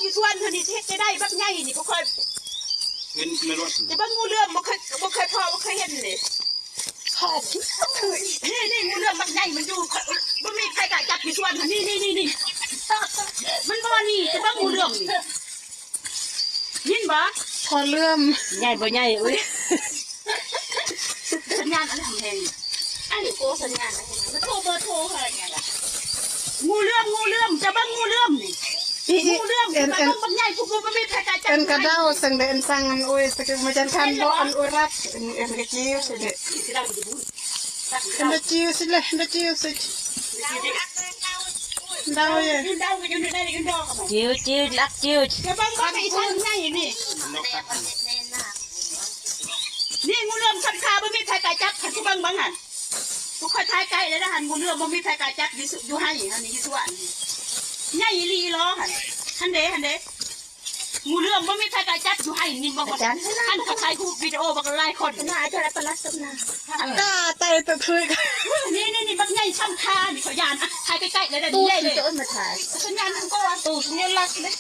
อยู่ส่วนเธอนี่เฮ็ดจะได้บักใหญ่นี่บ่เคยเห็นในรถแต่บักงูเลื่อมบ่เคยพอบ่เคยเห็นเลยขอบนี่งูเลื่อมบักใหญ่มันอยู่บ่มีใครกล้าจับอยู่ส่วนนี่มันบ่นี่แต่บักงูเลื่อมนี่ยินบ่พอเลื่อมใหญ่บ่ใหญ่เอ้ยสัญญาณอะไรของเฮงอันนี้โกสัญญาณอะไรมันโทรเบอร์โทรอะไรไงล่ะงูเลื่อมจะบักงูเลื่อมนี่งูเลื่อมมันบักใหญ่พวกมันไม่ใครกล้าจับกระเด้าสังเดนสังอันอุ้ยสักมาจันคันบ่อันอุ้ยรักอันกระจิ้วสิเด็ดอันกระจิ้วสิเลยอันกระจิ้วสิเดาเย่จิ้วรักจิ้วจะบังก็ไม่ทันไงนี่นี่งูเลื่อมสันคาไม่มีใครกล้าจับขันที่บังหันพวกเขาทายใกล้เลยนะหันงูเลื่อมไม่มีใครกล้าจับอยู่ให้อันนี้ส่วนใหญ่ลีล้อหันเด้งูเลื่อมไม่มีใครกล้าจับอยู่ให้นี่บังหันหันเขาถ่ายคู่วิดีโอบังไล่คนน่าจะได้ประหลัดสำนักกล้าใจตัวคุยนี่บังใหญ่สันคานี่เขายานถ่ายใกล้ๆเลยนะใหญ่เลยมาถ่ายสัญญาณทั้งก้อนตูดเนี่ยรักเลย